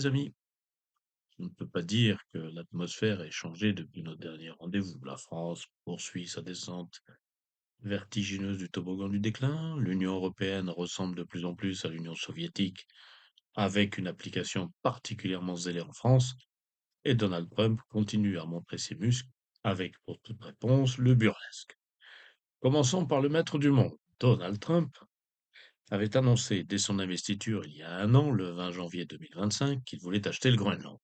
mes amis. On ne peut pas dire que l'atmosphère ait changé depuis notre dernier rendez-vous. La France poursuit sa descente vertigineuse du toboggan du déclin. L'Union européenne ressemble de plus en plus à l'Union soviétique, avec une application particulièrement zélée en France. Et Donald Trump continue à montrer ses muscles, avec pour toute réponse le burlesque. Commençons par le maître du monde. Donald Trump avait annoncé dès son investiture il y a un an, le 20 janvier 2025, qu'il voulait acheter le Groenland.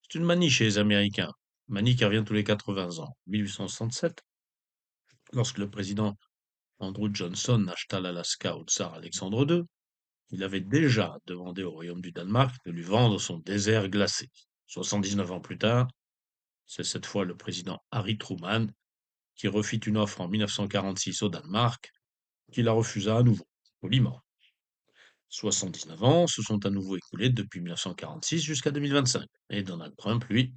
C'est une manie chez les Américains, manie qui revient tous les 80 ans. 1867, lorsque le président Andrew Johnson acheta l'Alaska au tsar Alexandre II, il avait déjà demandé au royaume du Danemark de lui vendre son désert glacé. 79 ans plus tard, c'est cette fois le président Harry Truman qui refit une offre en 1946 au Danemark, qui la refusa à nouveau, poliment. 79 ans se sont à nouveau écoulés depuis 1946 jusqu'à 2025. Et Donald Trump, lui,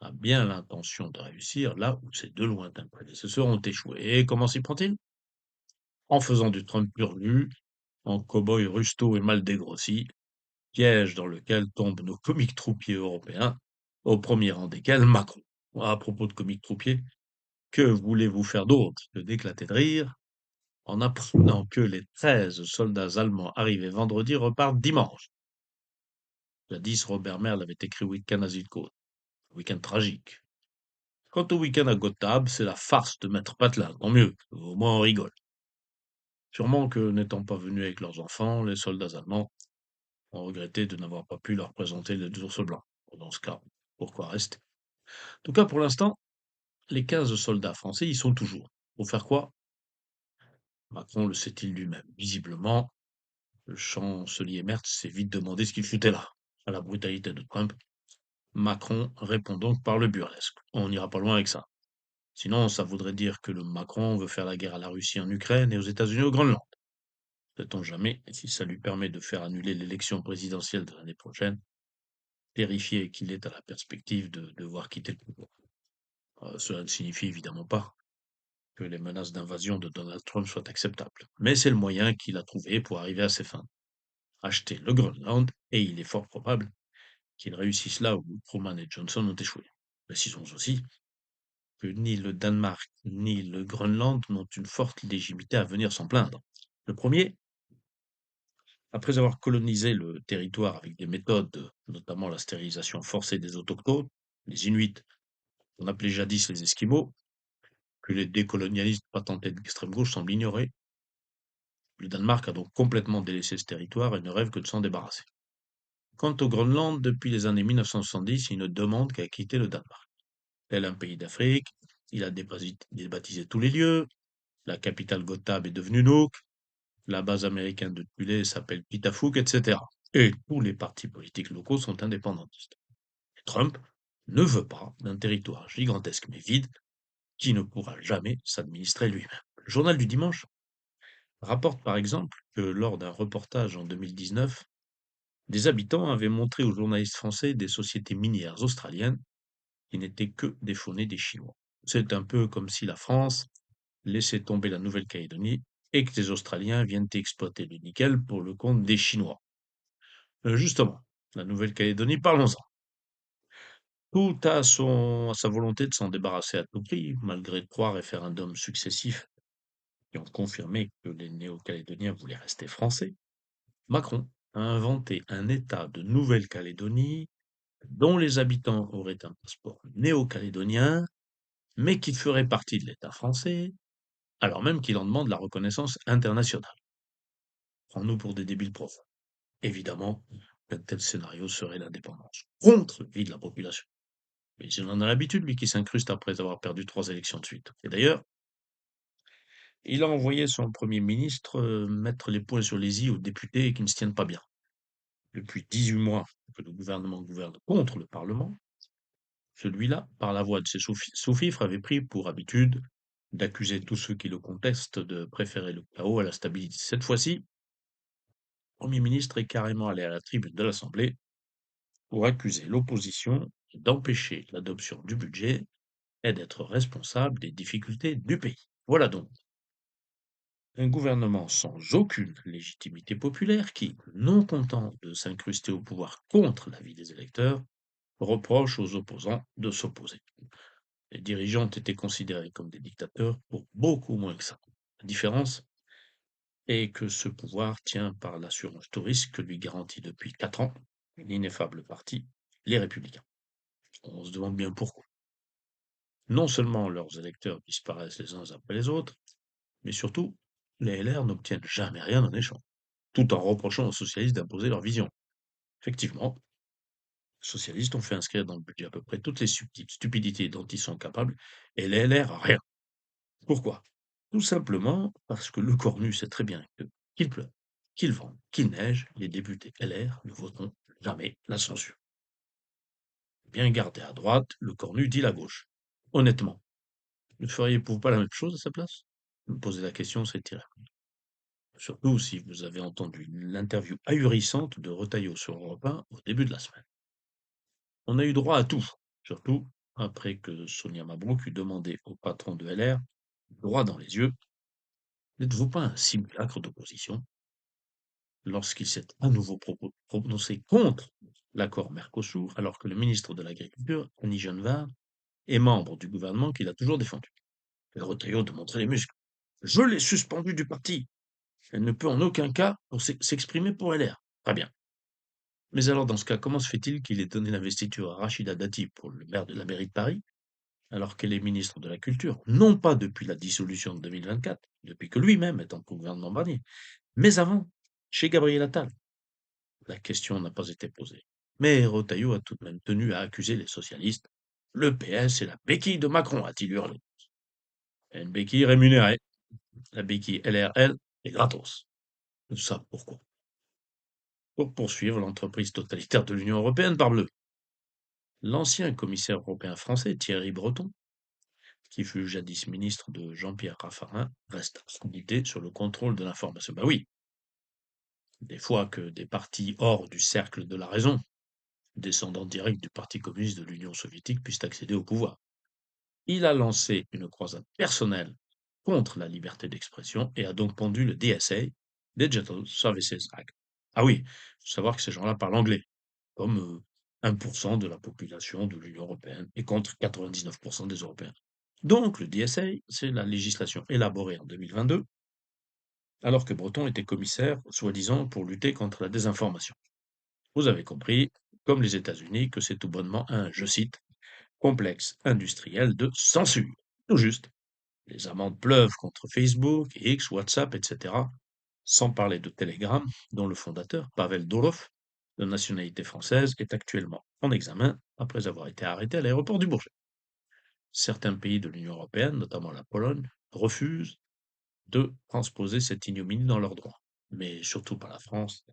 a bien l'intention de réussir là où ses deux lointains prédécesseurs ont échoué. Et comment s'y prend-il? En faisant du Trump pur jus, en cow-boy rusto et mal dégrossi, piège dans lequel tombent nos comiques troupiers européens, au premier rang desquels Macron. À propos de comiques troupiers, que voulez-vous faire d'autre que d'éclater de rire en apprenant que les 13 soldats allemands arrivés vendredi repartent dimanche? Jadis, Robert Merle avait écrit Week-end à Zuidcote, week-end tragique. Quant au week-end à Gotthard, c'est la farce de Maître Patelin, tant mieux, au moins on rigole. Sûrement que, n'étant pas venus avec leurs enfants, les soldats allemands ont regretté de n'avoir pas pu leur présenter les deux ours blancs. Dans ce cas, pourquoi rester? En tout cas, pour l'instant, les 15 soldats français y sont toujours. Pour faire quoi? Macron le sait-il lui-même. Visiblement, le chancelier Merz s'est vite demandé ce qu'il foutait là. À la brutalité de Trump, Macron répond donc par le burlesque. On n'ira pas loin avec ça. Sinon, ça voudrait dire que le Macron veut faire la guerre à la Russie en Ukraine et aux États-Unis au Groenland. Sait-on jamais si ça lui permet de faire annuler l'élection présidentielle de l'année prochaine, terrifié qu'il est à la perspective de devoir quitter le pouvoir. Cela ne signifie évidemment pas que les menaces d'invasion de Donald Trump soient acceptables, mais c'est le moyen qu'il a trouvé pour arriver à ses fins. Acheter le Groenland, et il est fort probable qu'il réussisse là où Truman et Johnson ont échoué. Précisons aussi que ni le Danemark ni le Groenland n'ont une forte légitimité à venir s'en plaindre. Le premier, après avoir colonisé le territoire avec des méthodes, notamment la stérilisation forcée des autochtones, les Inuits, qu'on appelait jadis les Esquimaux, que les décolonialistes patentés d'extrême gauche semblent ignorer, le Danemark a donc complètement délaissé ce territoire et ne rêve que de s'en débarrasser. Quant au Groenland, depuis les années 1970, il ne demande qu'à quitter le Danemark. Tel un pays d'Afrique, il a débaptisé tous les lieux, la capitale Gotthard est devenue Nuuk, la base américaine de Tulé s'appelle Pitafouk, etc. Et tous les partis politiques locaux sont indépendantistes. Et Trump ne veut pas d'un territoire gigantesque mais vide qui ne pourra jamais s'administrer lui-même. Le journal du dimanche rapporte par exemple que lors d'un reportage en 2019, des habitants avaient montré aux journalistes français des sociétés minières australiennes qui n'étaient que des faunées des Chinois. C'est un peu comme si la France laissait tomber la Nouvelle-Calédonie et que les Australiens viennent exploiter le nickel pour le compte des Chinois. Justement, la Nouvelle-Calédonie, parlons-en. Tout a sa volonté de s'en débarrasser à tout prix, malgré 3 référendums successifs qui ont confirmé que les Néo-Calédoniens voulaient rester français. Macron a inventé un État de Nouvelle-Calédonie dont les habitants auraient un passeport néo-calédonien, mais qui ferait partie de l'État français, alors même qu'il en demande la reconnaissance internationale. Prends-nous pour des débiles profonds. Évidemment, un tel scénario serait l'indépendance, contre le vie de la population. Mais il en a l'habitude, lui qui s'incruste après avoir perdu 3 élections de suite. Et d'ailleurs, il a envoyé son Premier ministre mettre les points sur les i aux députés qui ne se tiennent pas bien. Depuis 18 mois que le gouvernement gouverne contre le Parlement, celui-là, par la voix de ses sous-fifres, avait pris pour habitude d'accuser tous ceux qui le contestent de préférer le chaos à la stabilité. Cette fois-ci, le Premier ministre est carrément allé à la tribune de l'Assemblée pour accuser l'opposition d'empêcher l'adoption du budget et d'être responsable des difficultés du pays. Voilà donc. Un gouvernement sans aucune légitimité populaire qui, non content de s'incruster au pouvoir contre l'avis des électeurs, reproche aux opposants de s'opposer. Les dirigeants ont été considérés comme des dictateurs pour beaucoup moins que ça. La différence est que ce pouvoir tient par l'assurance tout risque que lui garantit depuis 4 ans l'ineffable parti, les Républicains. On se demande bien pourquoi. Non seulement leurs électeurs disparaissent les uns après les autres, mais surtout, les LR n'obtiennent jamais rien en échange, tout en reprochant aux socialistes d'imposer leur vision. Effectivement, les socialistes ont fait inscrire dans le budget à peu près toutes les stupidités dont ils sont capables, et les LR, rien. Pourquoi? Tout simplement parce que le cornu sait très bien que, qu'il pleuve, qu'il vente, qu'il neige, les députés LR ne voteront jamais la censure. Bien gardé à droite, le cornu dit la gauche. Honnêtement, ne feriez-vous pas la même chose à sa place? Me poser la question, c'est tiré. Surtout si vous avez entendu l'interview ahurissante de Retailleau sur Europe 1 au début de la semaine. On a eu droit à tout, surtout après que Sonia Mabrouk eut demandé au patron de LR, droit dans les yeux, n'êtes-vous pas un simulacre d'opposition? Lorsqu'il s'est à nouveau prononcé contre l'accord Mercosur, alors que le ministre de l'Agriculture, Annie Genevard, est membre du gouvernement qu'il a toujours défendu. Et Retailleau de montrer les muscles. Je l'ai suspendu du parti. Elle ne peut en aucun cas s'exprimer pour LR. Très bien. Mais alors, dans ce cas, comment se fait-il qu'il ait donné l'investiture à Rachida Dati pour le maire de la mairie de Paris, alors qu'elle est ministre de la Culture, non pas depuis la dissolution de 2024, depuis que lui-même est en gouvernement Barnier, mais avant, chez Gabriel Attal? La question n'a pas été posée. Mais Retailleau a tout de même tenu à accuser les socialistes. Le PS est la béquille de Macron, a-t-il hurlé. Une béquille rémunérée. La béquille LRL est gratos. Tout ça pourquoi? Pour poursuivre l'entreprise totalitaire de l'Union européenne, parbleu. L'ancien commissaire européen français, Thierry Breton, qui fut jadis ministre de Jean-Pierre Raffarin, reste habilité sur le contrôle de l'information. Ben oui, des fois que des partis hors du cercle de la raison, descendants directs du Parti communiste de l'Union soviétique, puissent accéder au pouvoir. Il a lancé une croisade personnelle contre la liberté d'expression et a donc pendu le DSA, Digital Services Act. Ah oui, il faut savoir que ces gens-là parlent anglais, comme 1% de la population de l'Union européenne et contre 99% des Européens. Donc le DSA, c'est la législation élaborée en 2022, alors que Breton était commissaire, soi-disant, pour lutter contre la désinformation. Vous avez compris, comme les États-Unis, que c'est tout bonnement un, je cite, complexe industriel de censure. Tout juste. Les amendes pleuvent contre Facebook, X, WhatsApp, etc. Sans parler de Telegram, dont le fondateur, Pavel Durov, de nationalité française, est actuellement en examen après avoir été arrêté à l'aéroport du Bourget. Certains pays de l'Union européenne, notamment la Pologne, refusent de transposer cette ignominie dans leurs droits. Mais surtout pas la France,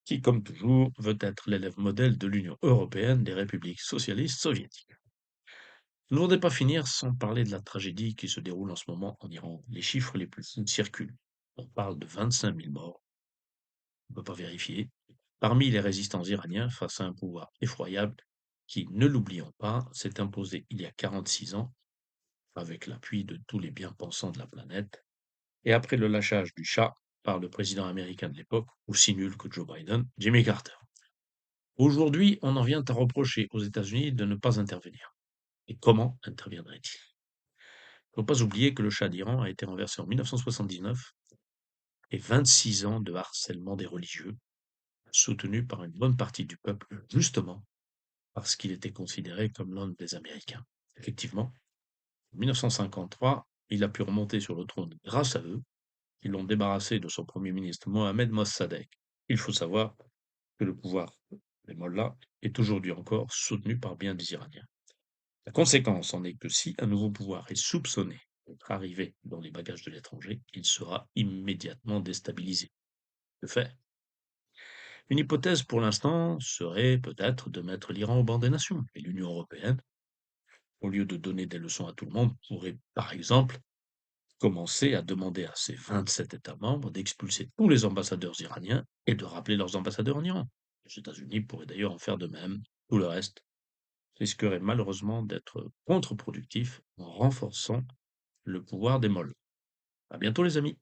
qui, comme toujours, veut être l'élève modèle de l'Union européenne des républiques socialistes soviétiques. Je ne voudrais pas finir sans parler de la tragédie qui se déroule en ce moment en Iran. Les chiffres les plus fous circulent. On parle de 25 000 morts, on ne peut pas vérifier, parmi les résistants iraniens face à un pouvoir effroyable qui, ne l'oublions pas, s'est imposé il y a 46 ans avec l'appui de tous les bien-pensants de la planète, et après le lâchage du Shah par le président américain de l'époque, aussi nul que Joe Biden, Jimmy Carter. Aujourd'hui, on en vient à reprocher aux États-Unis de ne pas intervenir. Et comment interviendrait-il? Il ne faut pas oublier que le Shah d'Iran a été renversé en 1979 et 26 ans de harcèlement des religieux, soutenu par une bonne partie du peuple, justement parce qu'il était considéré comme l'un des Américains. Effectivement, en 1953, il a pu remonter sur le trône grâce à eux. Ils l'ont débarrassé de son premier ministre Mohamed Mossadegh. Il faut savoir que le pouvoir des Mollahs est aujourd'hui encore soutenu par bien des Iraniens. La conséquence en est que si un nouveau pouvoir est soupçonné d'être arrivé dans les bagages de l'étranger, il sera immédiatement déstabilisé. De fait, une hypothèse pour l'instant serait peut-être de mettre l'Iran au banc des nations. Et l'Union européenne, au lieu de donner des leçons à tout le monde, pourrait par exemple commencer à demander à ses 27 États membres d'expulser tous les ambassadeurs iraniens et de rappeler leurs ambassadeurs en Iran. Les États-Unis pourraient d'ailleurs en faire de même. Tout le reste risquerait malheureusement d'être contre-productif en renforçant le pouvoir des molles. À bientôt les amis.